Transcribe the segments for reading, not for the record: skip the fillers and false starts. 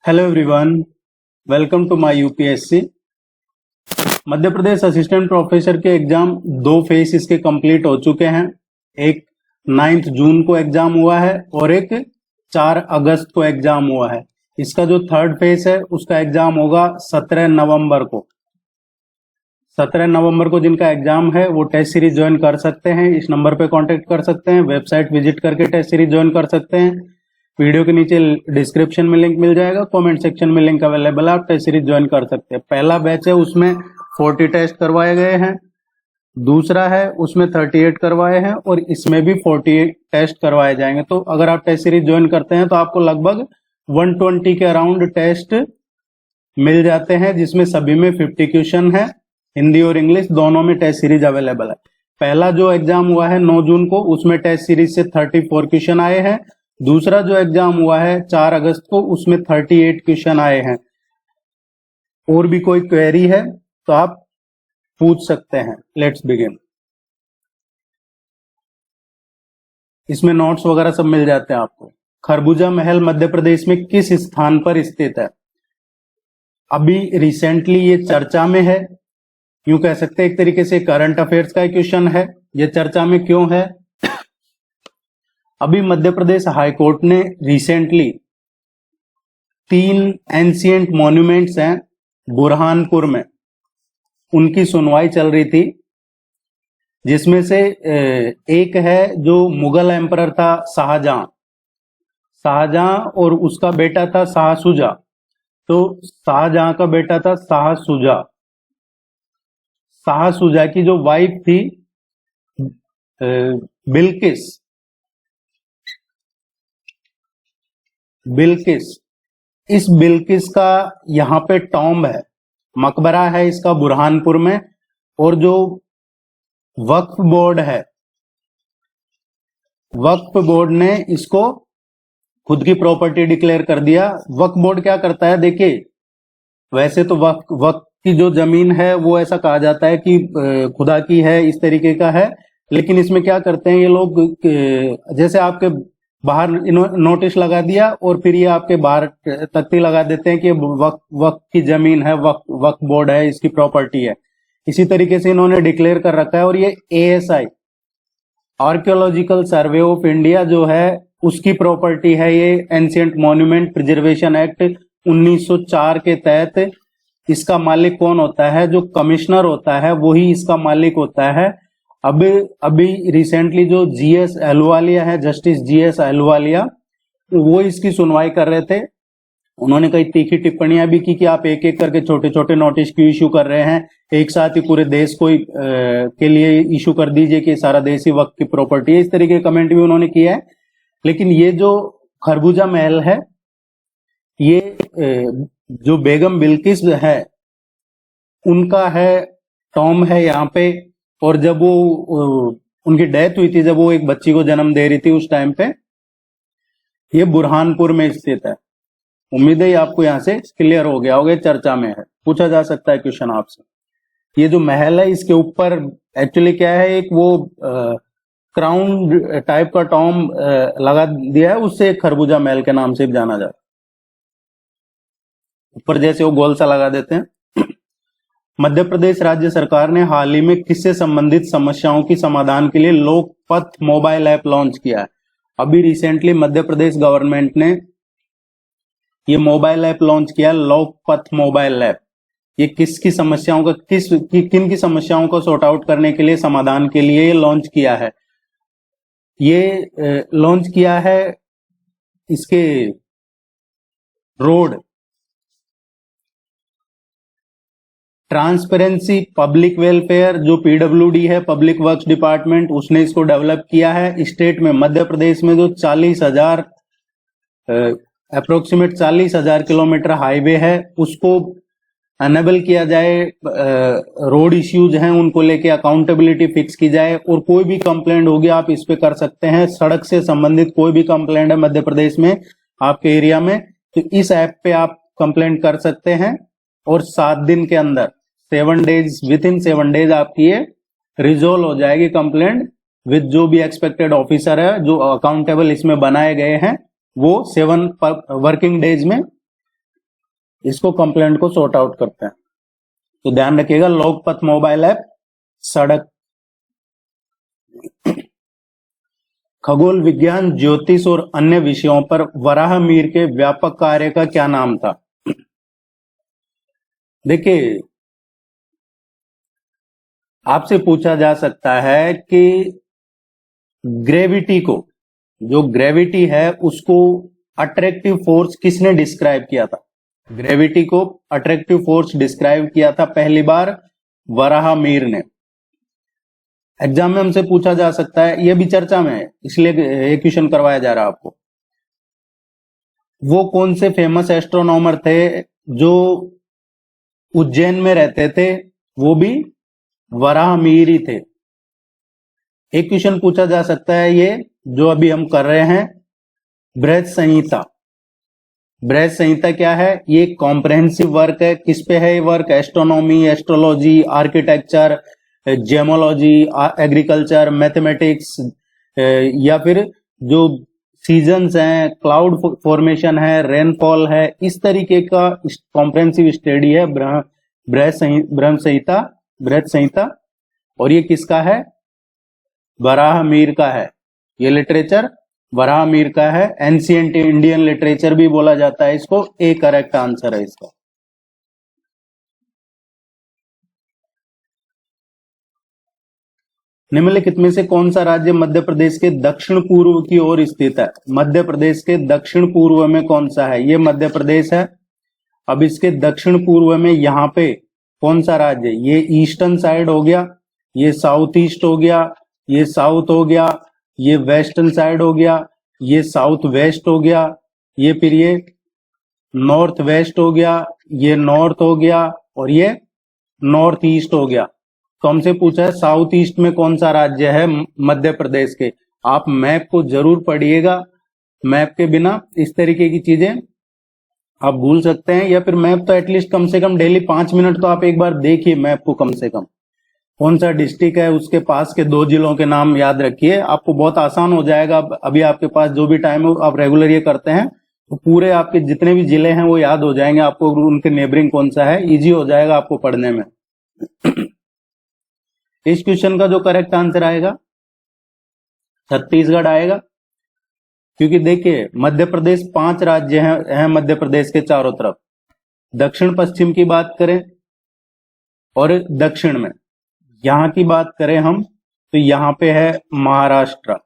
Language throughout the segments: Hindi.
Hello everyone, welcome to my UPSC. Madhya Pradesh assistant professor के एग्जाम दो फेज इसके कंप्लीट हो चुके हैं। एक 9 जून को एग्जाम हुआ है और एक 4 अगस्त को एग्जाम हुआ है। इसका जो थर्ड फेज है उसका एग्जाम होगा 17 नवंबर को। 17 नवंबर को जिनका एग्जाम है वो टेस्ट सीरीज ज्वाइन कर सकते हैं। इस नंबर पे कांटेक्ट कर सकते हैं, वेबसाइट विजिट करके टेस्ट सीरीज ज्वाइन कर सकते हैं। वीडियो के नीचे डिस्क्रिप्शन में लिंक मिल जाएगा, कमेंट सेक्शन में लिंक अवेलेबल है, आप टेस्ट सीरीज ज्वाइन कर सकते हैं। पहला बैच है उसमें 40 टेस्ट करवाए गए हैं, दूसरा है उसमें 38 करवाए हैं और इसमें भी 48 टेस्ट करवाए जाएंगे। तो अगर आप टेस्ट सीरीज ज्वाइन करते हैं तो आपको लगभग 120 के अराउंड टेस्ट मिल जाते हैं, जिसमें सभी में 50 क्वेश्चन है। हिंदी और इंग्लिश दोनों में टेस्ट सीरीज अवेलेबल है। पहला जो एग्जाम हुआ है 9 जून को उसमें टेस्ट सीरीज से 34 क्वेश्चन आए हैं। दूसरा जो एग्जाम हुआ है 4 अगस्त को उसमें 38 क्वेश्चन आए हैं। और भी कोई क्वेरी है तो आप पूछ सकते हैं। Let's begin. इसमें नोट्स वगैरह सब मिल जाते हैं आपको। खरबूजा महल मध्य प्रदेश में किस स्थान पर स्थित है? अभी रिसेंटली ये चर्चा में है, यूं कह सकते हैं एक तरीके से करंट अफेयर्स का क्वेश्चन है। ये चर्चा में क्यों है? अभी मध्य प्रदेश हाईकोर्ट ने रिसेंटली 3 एंशिएंट मॉन्यूमेंट्स हैं बुरहानपुर में, उनकी सुनवाई चल रही थी, जिसमें से एक है जो मुगल एम्परर था शाहजहां और उसका बेटा था शाह शुजा। तो शाहजहां का बेटा था शाह शुजा की जो वाइफ थी बिल्किस, इस बिल्किस का यहाँ पे टॉम्ब है, मकबरा है इसका बुरहानपुर में। और जो वक्फ बोर्ड ने इसको खुद की प्रॉपर्टी डिक्लेयर कर दिया। वक्फ बोर्ड क्या करता है, देखिए वैसे तो वक्फ की जो जमीन है वो ऐसा कहा जाता है कि खुदा की है, इस तरीके का है। लेकिन इसमें क्या करते हैं ये लोग, जैसे आपके बाहर नोटिस लगा दिया और फिर ये आपके बाहर तख्ती लगा देते हैं कि वक्फ की जमीन है, वक्फ बोर्ड है, इसकी प्रॉपर्टी है। इसी तरीके से इन्होंने डिक्लेयर कर रखा है। और ये ASI archaeological survey of India जो है उसकी प्रॉपर्टी है। ये एंशिएंट मॉन्यूमेंट प्रिजर्वेशन एक्ट 1904 के तहत इसका मालिक कौन होता है? जो कमिश्नर होता है वही इसका मालिक होता है। अभी रिसेंटली जो GS अहलुवालिया है, जस्टिस GS अहलुवालिया, वो इसकी सुनवाई कर रहे थे। उन्होंने कई तीखी टिप्पणियां भी की कि आप एक एक करके छोटे छोटे नोटिस क्यों इशू कर रहे हैं, एक साथ ही पूरे देश को के लिए इशू कर दीजिए कि सारा देश ही वक्त की प्रॉपर्टी है। इस तरीके के कमेंट भी उन्होंने किया है। लेकिन ये जो खरबूजा महल है, ये जो बेगम बिल्किस है उनका है, टॉम है यहाँ पे। और जब वो उनकी डेथ हुई थी, जब वो एक बच्ची को जन्म दे रही थी, उस टाइम पे ये बुरहानपुर में स्थित है। उम्मीद है आपको यहाँ से क्लियर हो गया होगा, चर्चा में है, पूछा जा सकता है क्वेश्चन आपसे। ये जो महल है इसके ऊपर एक्चुअली क्या है, एक वो क्राउन टाइप का टॉम लगा दिया है, उससे खरबूजा महल के नाम से जाना जाता है। ऊपर जैसे वो गोल सा लगा देते हैं। मध्य प्रदेश राज्य सरकार ने हाल ही में किससे संबंधित समस्याओं की समाधान के लिए लोकपथ मोबाइल ऐप लॉन्च किया है? अभी रिसेंटली मध्य प्रदेश गवर्नमेंट ने ये मोबाइल ऐप लॉन्च किया, लोकपथ मोबाइल ऐप। ये किसकी समस्याओं का किन की समस्याओं को सॉर्ट आउट करने के लिए, समाधान के लिए ये लॉन्च किया है? ये लॉन्च किया है इसके रोड ट्रांसपेरेंसी पब्लिक वेलफेयर, जो PWD है, पब्लिक वर्क्स डिपार्टमेंट, उसने इसको डेवलप किया है। स्टेट में मध्य प्रदेश में जो 40,000 अप्रोक्सीमेट 40,000 किलोमीटर हाईवे है उसको एनेबल किया जाए, रोड इश्यूज हैं उनको लेके अकाउंटेबिलिटी फिक्स की जाए। और कोई भी कंप्लेंट होगी आप इस पे कर सकते हैं। सड़क से संबंधित कोई भी कंप्लेंट है मध्य प्रदेश में आपके एरिया में, तो इस ऐप पे आप कंप्लेंट कर सकते हैं और 7 दिन के अंदर, 7 डेज, विथिन 7 डेज आपकी ये रिजोल्व हो जाएगी कंप्लेंट विद जो भी एक्सपेक्टेड ऑफिसर है, जो अकाउंटेबल इसमें बनाए गए हैं, वो 7 वर्किंग डेज में इसको कंप्लेंट को सॉर्ट आउट करते हैं। तो ध्यान रखिएगा, लोकपथ मोबाइल ऐप, सड़क, खगोल विज्ञान, ज्योतिष और अन्य विषयों पर वराहमिहिर के व्यापक कार्य का क्या नाम था? देखिए, आपसे पूछा जा सकता है कि ग्रेविटी को, जो ग्रेविटी है उसको अट्रैक्टिव फोर्स किसने डिस्क्राइब किया था? ग्रेविटी को अट्रैक्टिव फोर्स डिस्क्राइब किया था पहली बार वराहमिहिर ने। एग्जाम में हमसे पूछा जा सकता है, यह भी चर्चा में है इसलिए ये क्वेश्चन करवाया जा रहा है आपको। वो कौन से फेमस एस्ट्रोनॉमर थे जो उज्जैन में रहते थे? वो भी वराहमिहिर ही थे। एक क्वेश्चन पूछा जा सकता है, ये जो अभी हम कर रहे हैं, बृहत संहिता। बृहत संहिता क्या है? ये कॉम्प्रहेंसिव वर्क है। किस पे है ये work? Astronomy, astrology, architecture, gemology, agriculture, mathematics, या फिर जो सीजन्स हैं, क्लाउड फॉर्मेशन है, रेनफॉल है, इस तरीके का कॉम्प्रहेंसिव स्टडी है बृहत संहिता। और ये किसका है? वराहमिहिर का है। ये लिटरेचर वराहमिहिर का है। एंशिएंट इंडियन लिटरेचर भी बोला जाता है इसको। ए करेक्ट आंसर है इसका। निम्नलिखित में से कौन सा राज्य मध्य प्रदेश के दक्षिण पूर्व की ओर स्थित है? मध्य प्रदेश के दक्षिण पूर्व में कौन सा है? ये मध्य प्रदेश है। अब इसके दक्षिण पूर्व में यहां पे कौन सा राज्य है? ये ईस्टर्न साइड हो गया, ये साउथ ईस्ट हो गया, ये साउथ हो गया, ये वेस्टर्न साइड हो गया, ये साउथ वेस्ट हो गया, ये फिर ये नॉर्थ वेस्ट हो गया, ये नॉर्थ हो गया, और ये नॉर्थ ईस्ट हो गया। तो हमसे पूछा है साउथ ईस्ट में कौन सा राज्य है मध्य प्रदेश के। आप मैप को जरूर पढ़िएगा। मैप के बिना इस तरीके की चीजें आप भूल सकते हैं, या फिर मैप तो एटलीस्ट कम से कम डेली 5 मिनट तो आप एक बार देखिए मैप को। कम से कम कौन सा डिस्ट्रिक्ट है उसके पास के 2 जिलों के नाम याद रखिए, आपको बहुत आसान हो जाएगा। अभी आपके पास जो भी टाइम हो, आप रेगुलर ये करते हैं तो पूरे आपके जितने भी जिले हैं वो याद हो जाएंगे आपको। उनके नेबरिंग कौन सा है, इजी हो जाएगा आपको पढ़ने में। इस क्वेश्चन का जो करेक्ट आंसर आएगा छत्तीसगढ़ आएगा, क्योंकि देखिए मध्य प्रदेश 5 राज्य हैं मध्य प्रदेश के चारों तरफ। दक्षिण पश्चिम की बात करें और दक्षिण में यहां की बात करें हम, तो यहां पे है महाराष्ट्र,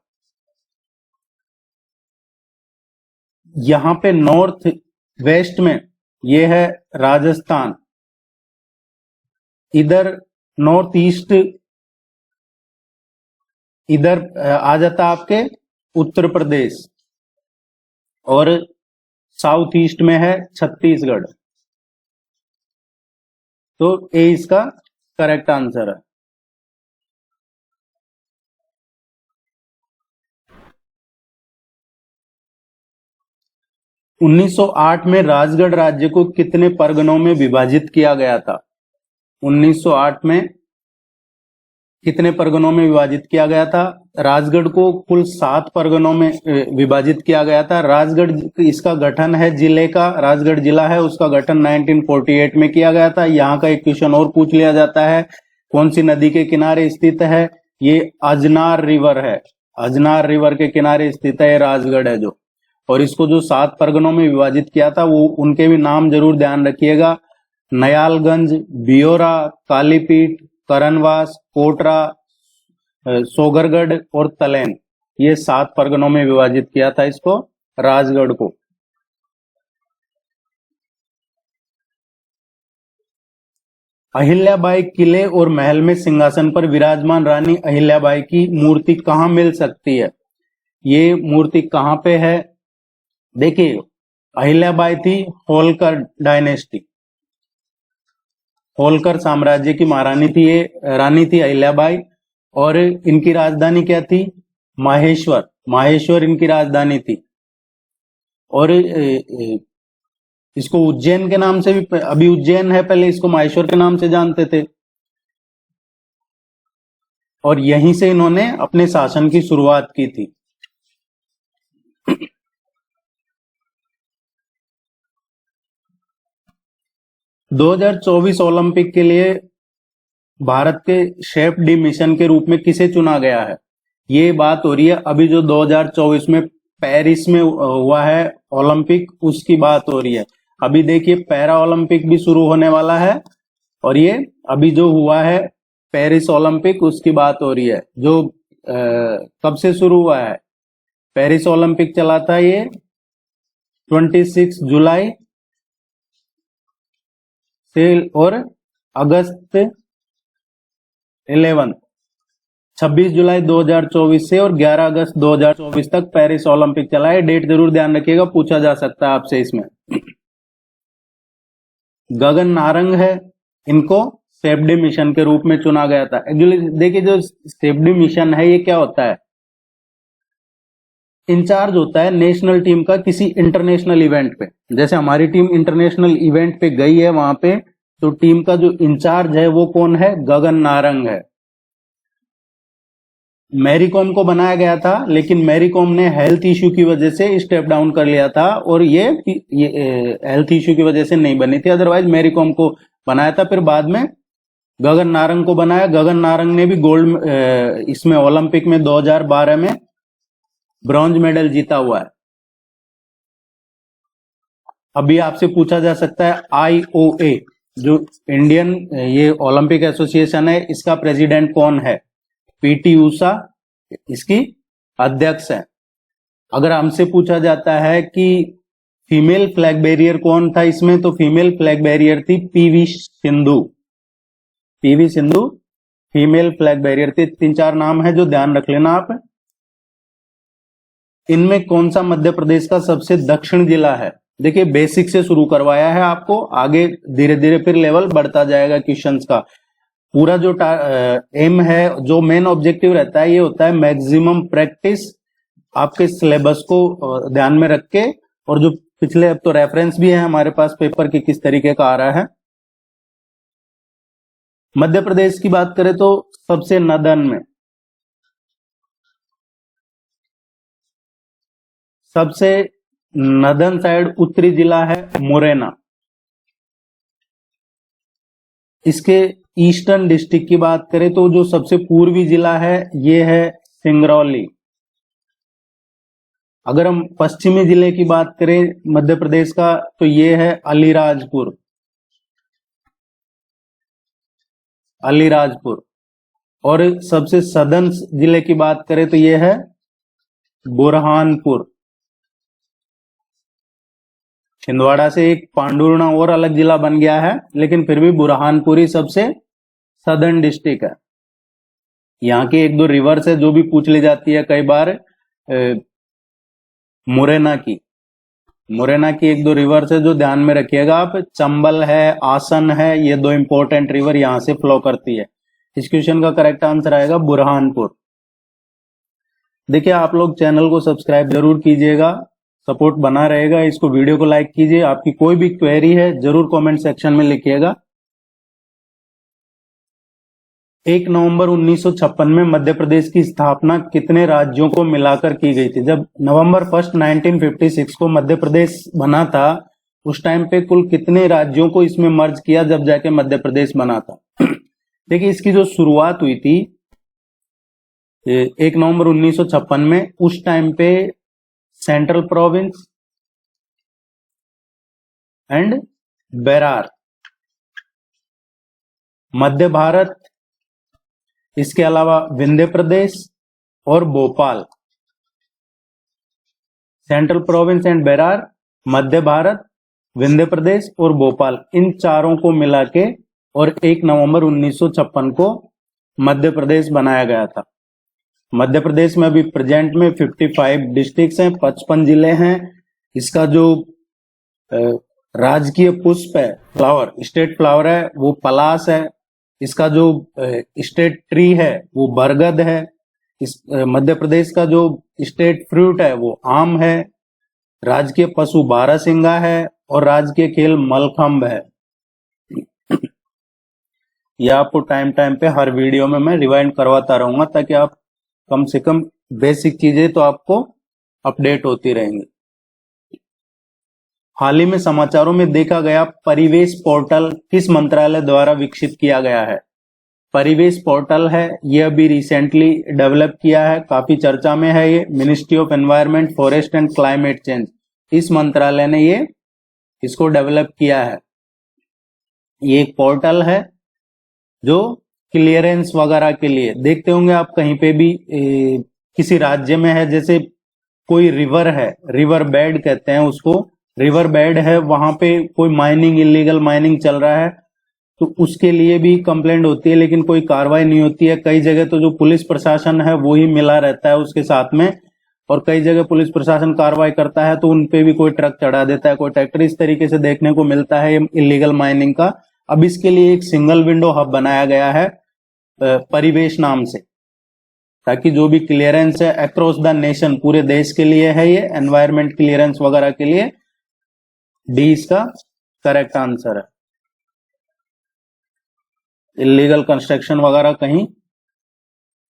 यहां पे नॉर्थ वेस्ट में ये है राजस्थान, इधर नॉर्थ ईस्ट इधर आ जाता आपके उत्तर प्रदेश, और साउथ ईस्ट में है छत्तीसगढ़। तो ए इसका करेक्ट आंसर है। उन्नीस 1908 में राजगढ़ राज्य को कितने परगनों में विभाजित किया गया था? 1908 में कितने परगनों में विभाजित किया गया था? राजगढ़ को कुल 7 परगनों में विभाजित किया गया था। राजगढ़, इसका गठन है जिले का, राजगढ़ जिला है, उसका गठन 1948 में किया गया था। यहाँ का एक क्वेश्चन और पूछ लिया जाता है, कौन सी नदी के किनारे स्थित है? ये अजनार रिवर है। अजनार रिवर के किनारे स्थित है राजगढ़ है जो। और इसको जो 7 परगनों में विभाजित किया था वो उनके भी नाम जरूर ध्यान रखिएगा। नयालगंज, बियोरा, कालीपीठ, करनवास, कोटरा, सोगरगढ़ और तलैन, ये 7 परगनों में विभाजित किया था इसको, राजगढ़ को। अहिल्याबाई किले और महल में सिंहासन पर विराजमान रानी अहिल्याबाई की मूर्ति कहाँ मिल सकती है? ये मूर्ति कहाँ पे है? देखिए, अहिल्याबाई थी होलकर डायनेस्टी, होलकर साम्राज्य की महारानी थी, ये रानी थी अहिल्याबाई। और इनकी राजधानी क्या थी? माहेश्वर। माहेश्वर इनकी राजधानी थी। और इसको उज्जैन के नाम से भी, अभी उज्जैन है, पहले इसको माहेश्वर के नाम से जानते थे। और यहीं से इन्होंने अपने शासन की शुरुआत की थी। 2024 ओलंपिक के लिए भारत के शेफ डी मिशन के रूप में किसे चुना गया है? ये बात हो रही है अभी जो 2024 में पेरिस में हुआ है ओलंपिक, उसकी बात हो रही है। अभी देखिए पैरा ओलंपिक भी शुरू होने वाला है और ये अभी जो हुआ है पेरिस ओलंपिक, उसकी बात हो रही है। जो कब से शुरू हुआ है? पेरिस ओलंपिक चला था ये 26 जुलाई से और अगस्त 26 जुलाई 2024 से और 11 अगस्त 2024 तक पेरिस ओलंपिक चला है। डेट जरूर ध्यान रखिएगा, पूछा जा सकता है आपसे इसमें। गगन नारंग है, इनको सेफ्डी मिशन के रूप में चुना गया था। एक्चुअली देखिए जो सेफ्डी मिशन है ये क्या होता है? इंचार्ज होता है नेशनल टीम का किसी इंटरनेशनल इवेंट पे। जैसे हमारी टीम इंटरनेशनल इवेंट पे गई है वहां पे, तो टीम का जो इंचार्ज है वो कौन है? गगन नारंग है। मैरी कॉम को बनाया गया था, लेकिन मैरी कॉम ने हेल्थ इश्यू की वजह से स्टेप डाउन कर लिया था और ये हेल्थ इश्यू की वजह से नहीं बनी थी, अदरवाइज मैरी कॉम को बनाया था। फिर बाद में गगन नारंग को बनाया। गगन नारंग ने भी गोल्ड इसमें ओलंपिक में 2012 में ब्रॉन्ज मेडल जीता हुआ है। अभी आपसे पूछा जा सकता है IOA जो इंडियन ये ओलंपिक एसोसिएशन है, इसका प्रेसिडेंट कौन है? PT ऊषा इसकी अध्यक्ष है। अगर हमसे पूछा जाता है कि फीमेल फ्लैग बैरियर कौन था इसमें, तो फीमेल फ्लैग बैरियर थी PV Sindhu. PV Sindhu female flag barrier थी। 3-4 नाम है जो ध्यान रख लेना आप। इनमें कौन सा मध्य प्रदेश का सबसे दक्षिण जिला है? देखिए बेसिक से शुरू करवाया है आपको, आगे धीरे धीरे फिर लेवल बढ़ता जाएगा क्वेश्चंस का। पूरा जो एम है, जो मेन ऑब्जेक्टिव रहता है, ये होता है मैक्सिमम प्रैक्टिस आपके सिलेबस को ध्यान में रख के। और जो पिछले अब तो रेफरेंस भी है हमारे पास पेपर के किस तरीके का आ रहा है। मध्य प्रदेश की बात करें तो सबसे नदन में सबसे नदन साइड उत्तरी जिला है मुरैना। इसके ईस्टर्न डिस्ट्रिक्ट की बात करें तो जो सबसे पूर्वी जिला है ये है सिंगरौली। अगर हम पश्चिमी जिले की बात करें मध्य प्रदेश का तो ये है अलीराजपुर। अलीराजपुर। और सबसे सदर्न जिले की बात करें तो ये है बुरहानपुर। छिंदवाड़ा से एक पांडुर्णा और अलग जिला बन गया है, लेकिन फिर भी बुरहानपुर ही सबसे सदर्न डिस्ट्रिक्ट है। यहाँ की 1-2 रिवर्स है जो भी पूछ ली जाती है कई बार। मुरैना की 1-2 रिवर्स है जो ध्यान में रखिएगा आप। चंबल है, आसन है, ये 2 इंपॉर्टेंट रिवर यहां से फ्लो करती है। इस क्वेश्चन का करेक्ट आंसर आएगा बुरहानपुर। देखिए आप लोग चैनल को सब्सक्राइब जरूर कीजिएगा, सपोर्ट बना रहेगा। इसको वीडियो को लाइक कीजिए। आपकी कोई भी क्वेरी है जरूर कमेंट सेक्शन में लिखिएगा। 1 नवंबर 1956 में मध्य प्रदेश की स्थापना कितने राज्यों को मिलाकर की गई थी? जब नवंबर 1 1956 को मध्य प्रदेश बना था, उस टाइम पे कुल कितने राज्यों को इसमें मर्ज किया जब जाके मध्य प्रदेश बना था? देखिए इसकी जो शुरुआत हुई थी 1 नवंबर 1956 में, उस टाइम पे Central Province and Berar, Madhya Bharat, इसके अलावा विंध्य प्रदेश और Bhopal. Central Province and Berar, Madhya Bharat, Vindhya Pradesh और भोपाल, इन चारों को मिला के और 1 नवंबर 1956 को मध्य प्रदेश बनाया गया था। मध्य प्रदेश में अभी प्रेजेंट में 55 डिस्ट्रिक्ट्स हैं, 55 जिले हैं। इसका जो राजकीय पुष्प है, फ्लावर, स्टेट फ्लावर है, वो पलाश है। इसका जो स्टेट ट्री है वो बरगद है। इस मध्य प्रदेश का जो स्टेट फ्रूट है वो आम है। राजकीय पशु बारहसिंगा है और राजकीय खेल मलखंभ है। यह आपको टाइम टाइम पे हर वीडियो में मैं रिवाइंड करवाता रहूंगा ताकि आप कम से कम बेसिक चीजें तो आपको अपडेट होती रहेंगी। हाल ही में समाचारों में देखा गया परिवेश पोर्टल किस मंत्रालय द्वारा विकसित किया गया है? परिवेश पोर्टल है, ये अभी रिसेंटली डेवलप किया है, काफी चर्चा में है। ये ministry of environment, forest and climate change, इस मंत्रालय ने ये इसको डेवलप किया है। ये एक पोर्टल है जो क्लियरेंस वगैरह के लिए, देखते होंगे आप कहीं पे भी किसी राज्य में है, जैसे कोई रिवर है, रिवर बेड कहते हैं उसको, रिवर बेड है, वहां पे कोई माइनिंग, इलीगल माइनिंग चल रहा है, तो उसके लिए भी कंप्लेंट होती है, लेकिन कोई कार्रवाई नहीं होती है। कई जगह तो जो पुलिस प्रशासन है वो ही मिला रहता है उसके साथ में, और कई जगह पुलिस प्रशासन कार्रवाई करता है तो उनपे भी कोई ट्रक चढ़ा देता है, कोई ट्रैक्टर, इस तरीके से देखने को मिलता है इलीगल माइनिंग का। अब इसके लिए एक सिंगल विंडो हब बनाया गया है परिवेश नाम से, ताकि जो भी क्लियरेंस है अक्रॉस द नेशन, पूरे देश के लिए है ये, एनवायरमेंट क्लियरेंस वगैरह के लिए। डी इसका करेक्ट आंसर है। इलीगल कंस्ट्रक्शन वगैरह कहीं,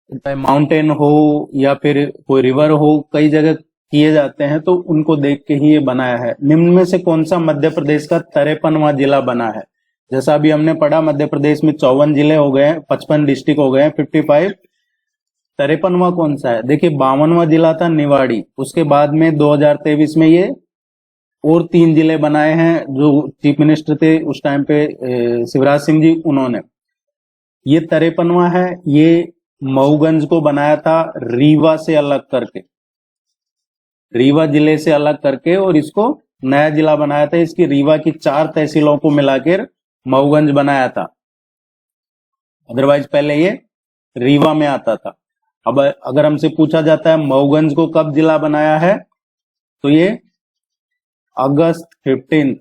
चाहे माउंटेन हो या फिर कोई रिवर हो, कई जगह किए जाते हैं, तो उनको देख के ही ये बनाया है। निम्न में से कौन सा मध्य प्रदेश का 53वां जिला बना है? जैसा अभी हमने पढ़ा, मध्य प्रदेश में 54 जिले हो गए हैं, 55 डिस्ट्रिक्ट हो गए हैं, 55। 53वां कौन सा है? देखिए 52वां जिला था निवाड़ी, उसके बाद में 2023 में ये और 3 जिले बनाए हैं। जो चीफ मिनिस्टर थे उस टाइम पे शिवराज सिंह जी, उन्होंने, ये 53वां है। ये मऊगंज को बनाया था रीवा से अलग करके, रीवा जिले से अलग करके, और इसको नया जिला बनाया था। इसकी रीवा की 4 तहसीलों को मिलाकर मऊगंज बनाया था, अदरवाइज पहले ये रीवा में आता था। अब अगर हमसे पूछा जाता है मऊगंज को कब जिला बनाया है, तो ये अगस्त 15,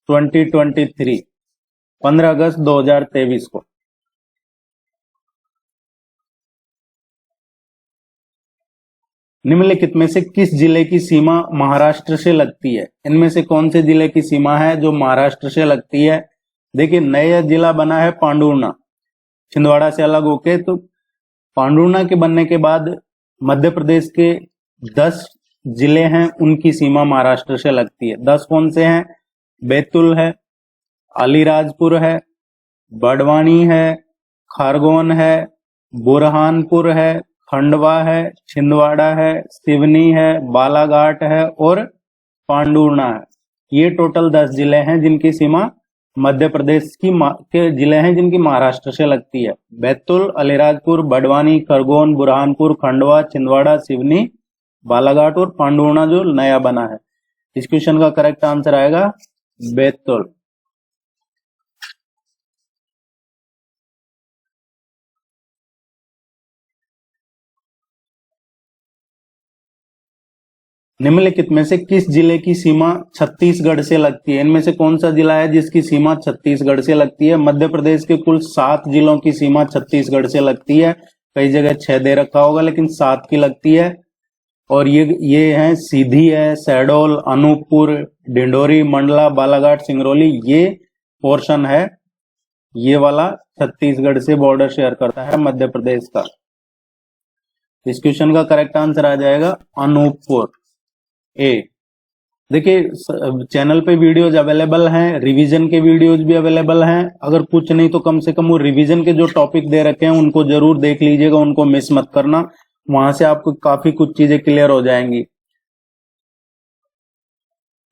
2023, 15 अगस्त 2023 को। निम्नलिखित में से किस जिले की सीमा महाराष्ट्र से लगती है? इनमें से कौन से जिले की सीमा है जो महाराष्ट्र से लगती है? देखिए नया जिला बना है पांडुर्णा, छिंदवाड़ा से अलग होके। तो पांडुर्णा के बनने के बाद मध्य प्रदेश के 10 जिले हैं, उनकी सीमा महाराष्ट्र से लगती है। 10 कौन से हैं? बैतूल है, अलीराजपुर है, बड़वानी है, खरगोन है, बुरहानपुर है, खंडवा है, छिंदवाड़ा है, सिवनी है, बालाघाट है और पांडुर्णा है। ये टोटल 10 जिले हैं जिनकी सीमा मध्य प्रदेश के जिले हैं जिनकी महाराष्ट्र से लगती है। बैतूल, अलीराजपुर, बड़वानी, खरगोन, बुरहानपुर, खंडवा, छिंदवाड़ा, सिवनी, बालाघाट और पांडुर्णा जो नया बना है। इस क्वेश्चन का करेक्ट आंसर आएगा बैतूल। निम्नलिखित में से किस जिले की सीमा छत्तीसगढ़ से लगती है? इनमें से कौन सा जिला है जिसकी सीमा छत्तीसगढ़ से लगती है? मध्य प्रदेश के कुल 7 जिलों की सीमा छत्तीसगढ़ से लगती है। कई जगह 6 दे रखा होगा, लेकिन 7 की लगती है। और ये है सीधी है, शहडोल, अनूपपुर, डिंडोरी, मंडला, बालाघाट, सिंगरौली, ये पोर्शन है, ये वाला छत्तीसगढ़ से बॉर्डर शेयर करता है मध्य प्रदेश का। इस क्वेश्चन का करेक्ट आंसर आ जाएगा अनूपपुर, ए। देखिए चैनल पे वीडियोज अवेलेबल हैं, रिवीजन के वीडियोज भी अवेलेबल हैं। अगर कुछ नहीं तो कम से कम वो रिवीजन के जो टॉपिक दे रखे हैं उनको जरूर देख लीजिएगा, उनको मिस मत करना, वहां से आपको काफी कुछ चीजें क्लियर हो जाएंगी।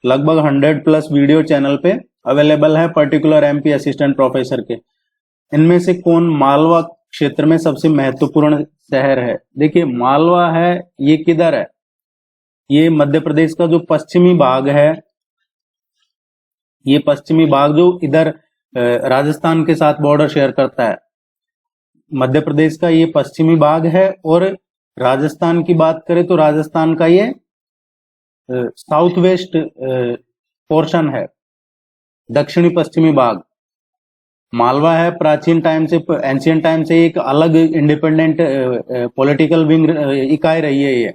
लगभग 100+ वीडियो चैनल पे अवेलेबल है, पर्टिकुलर एमपी असिस्टेंट प्रोफेसर के। इनमें से कौन मालवा क्षेत्र में सबसे महत्वपूर्ण शहर है? देखिए मालवा है, ये किधर है? ये मध्य प्रदेश का जो पश्चिमी भाग है, ये पश्चिमी भाग जो इधर राजस्थान के साथ बॉर्डर शेयर करता है, मध्य प्रदेश का ये पश्चिमी भाग है। और राजस्थान की बात करें तो राजस्थान का ये साउथ वेस्ट पोर्शन है, दक्षिणी पश्चिमी भाग मालवा है। प्राचीन टाइम से, एंशियंट टाइम से एक अलग इंडिपेंडेंट पॉलिटिकल विंग इकाई रही है।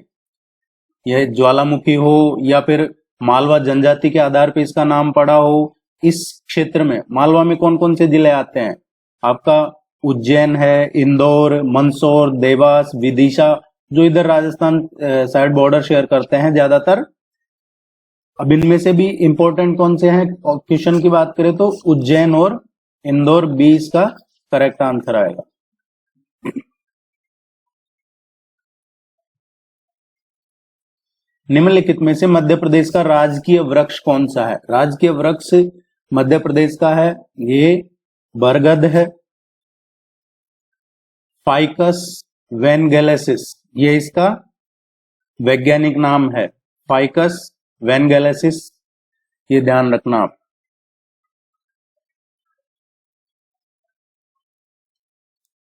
यह ज्वालामुखी हो या फिर मालवा जनजाति के आधार पर इसका नाम पड़ा हो। इस क्षेत्र में मालवा में कौन कौन से जिले आते हैं? आपका उज्जैन है, इंदौर, मंदसौर, देवास, विदिशा, जो इधर राजस्थान साइड बॉर्डर शेयर करते हैं ज्यादातर। अब इनमें से भी इंपॉर्टेंट कौन से हैं क्वेश्चन की बात करें तो उज्जैन और इंदौर, बी इसका करेक्ट आंसर आएगा। निम्नलिखित में से मध्य प्रदेश का राजकीय वृक्ष कौन सा है? राजकीय वृक्ष मध्य प्रदेश का है, ये बरगद है, फाइकस वैनगेलेसिस, ये इसका वैज्ञानिक नाम है, फाइकस वैनगेलेसिस, ये ध्यान रखना आप।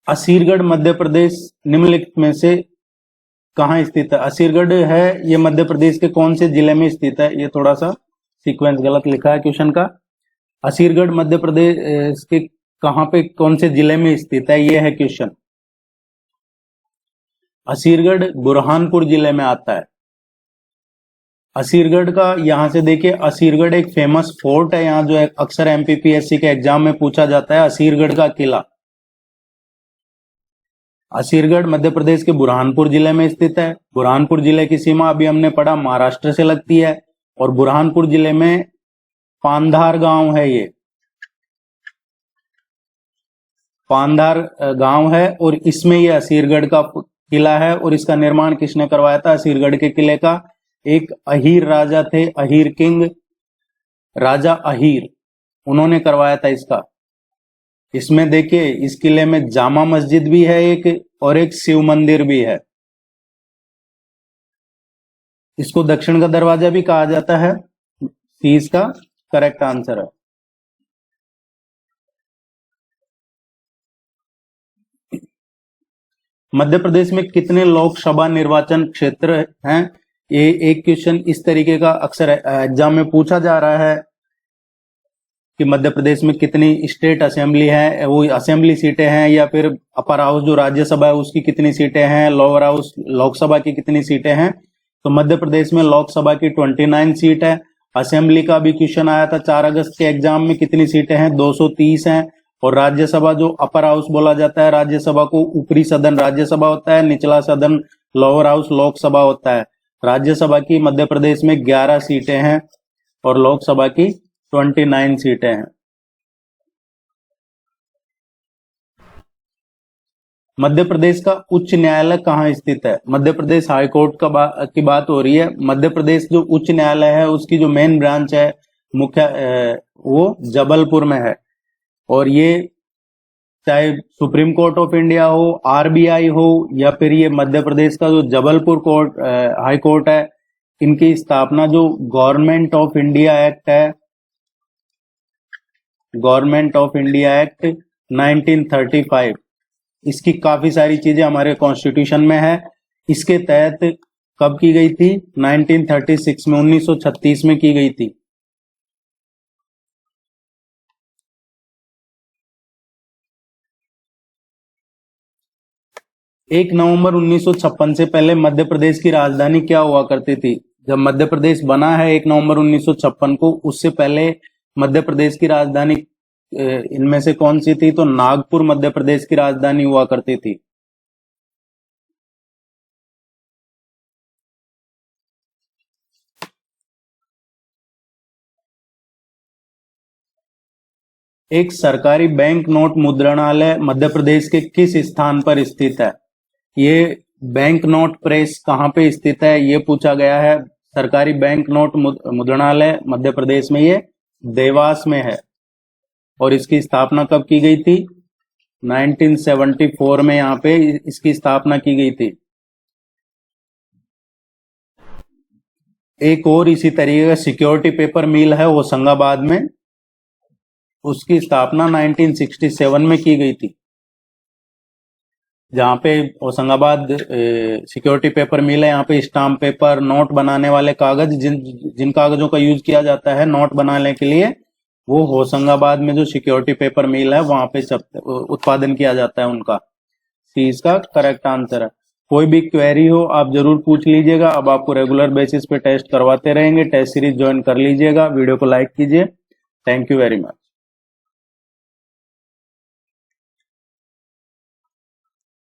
असीरगढ़ मध्य प्रदेश निम्नलिखित में से कहां स्थित है? असीरगढ़ है ये मध्य प्रदेश के कौन से जिले में स्थित है? ये थोड़ा सा सीक्वेंस गलत लिखा है क्वेश्चन का। असीरगढ़ मध्य प्रदेश के कहां पे कौन से जिले में स्थित है, ये है क्वेश्चन। असीरगढ़ बुरहानपुर जिले में आता है। असीरगढ़ का यहां से देखिए, असीरगढ़ एक फेमस फोर्ट है, यहाँ जो है अक्सर एमपीपीएससी के एग्जाम में पूछा जाता है, असीरगढ़ का किला। असीरगढ़ मध्य प्रदेश के बुरहानपुर जिले में स्थित है। बुरहानपुर जिले की सीमा अभी हमने पढ़ा महाराष्ट्र से लगती है, और बुरहानपुर जिले में पांधार गांव है, ये पांधार गांव है, और इसमें ये असीरगढ़ का किला है। और इसका निर्माण किसने करवाया था? असीरगढ़ के किले का एक अहीर राजा थे, अहीर किंग, राजा अहीर, उन्होंने करवाया था इसका। इसमें देखिए इस किले में जामा मस्जिद भी है एक, और एक शिव मंदिर भी है। इसको दक्षिण का दरवाजा भी कहा जाता है, सी इसका करेक्ट आंसर है। मध्य प्रदेश में कितने लोकसभा निर्वाचन क्षेत्र हैं? ये एक क्वेश्चन इस तरीके का अक्सर एग्जाम में पूछा जा रहा है कि मध्य प्रदेश में कितनी स्टेट असेंबली है, वो असेंबली सीटें हैं, या फिर अपर हाउस जो राज्यसभा है उसकी कितनी सीटें हैं, लोअर हाउस लोकसभा की कितनी सीटें हैं। तो मध्य प्रदेश में लोकसभा की 29 सीट है। असेंबली का भी क्वेश्चन आया था 4 अगस्त के एग्जाम में, कितनी सीटें हैं? 230 हैं। और राज्यसभा जो अपर हाउस बोला जाता है, राज्यसभा को ऊपरी सदन राज्यसभा होता है, निचला सदन लोअर हाउस लोकसभा होता है। राज्यसभा की मध्य प्रदेश में 11 सीटें हैं और लोकसभा की 29 सीटें हैं। मध्य प्रदेश का उच्च न्यायालय कहाँ स्थित है? मध्य प्रदेश हाई कोर्ट की बात हो रही है। मध्य प्रदेश जो उच्च न्यायालय है उसकी जो मेन ब्रांच है मुख्य वो जबलपुर में है। और ये चाहे सुप्रीम कोर्ट ऑफ इंडिया हो, आरबीआई हो, या फिर ये मध्य प्रदेश का जो जबलपुर कोर्ट हाई कोर्ट है, इनकी स्थापना जो गवर्नमेंट ऑफ इंडिया एक्ट है, गवर्नमेंट ऑफ इंडिया एक्ट 1935, इसकी काफी सारी चीजें हमारे कॉन्स्टिट्यूशन में है। इसके तहत कब की गई थी? 1936 में, 1936 में की गई थी। एक नवंबर 1956 से पहले मध्य प्रदेश की राजधानी क्या हुआ करती थी? जब मध्य प्रदेश बना है 1 नवंबर 1956 को, उससे पहले मध्य प्रदेश की राजधानी इनमें से कौन सी थी? तो नागपुर मध्य प्रदेश की राजधानी हुआ करती थी। एक सरकारी बैंक नोट मुद्रणालय मध्य प्रदेश के किस स्थान पर स्थित है? ये बैंक नोट प्रेस कहाँ पे स्थित है, ये पूछा गया है। सरकारी बैंक नोट मुद्रणालय मध्य प्रदेश में ये देवास में है। और इसकी स्थापना कब की गई थी? 1974 में यहाँ पे इसकी स्थापना की गई थी। एक और इसी तरीके का सिक्योरिटी पेपर मिल है होशंगाबाद में, उसकी स्थापना 1967 में की गई थी। जहाँ पे होशंगाबाद सिक्योरिटी पेपर मिल है, यहाँ पे स्टाम्प पेपर, नोट बनाने वाले कागज, जिन कागजों का यूज किया जाता है नोट बनाने के लिए, वो होशंगाबाद में जो सिक्योरिटी पेपर मिल है वहां पे उत्पादन किया जाता है उनका। सी इसका करेक्ट आंसर है। कोई भी क्वेरी हो आप जरूर पूछ लीजिएगा। अब आपको रेगुलर बेसिस पे टेस्ट करवाते रहेंगे, टेस्ट सीरीज ज्वाइन कर लीजिएगा। वीडियो को लाइक कीजिए। Thank you very much.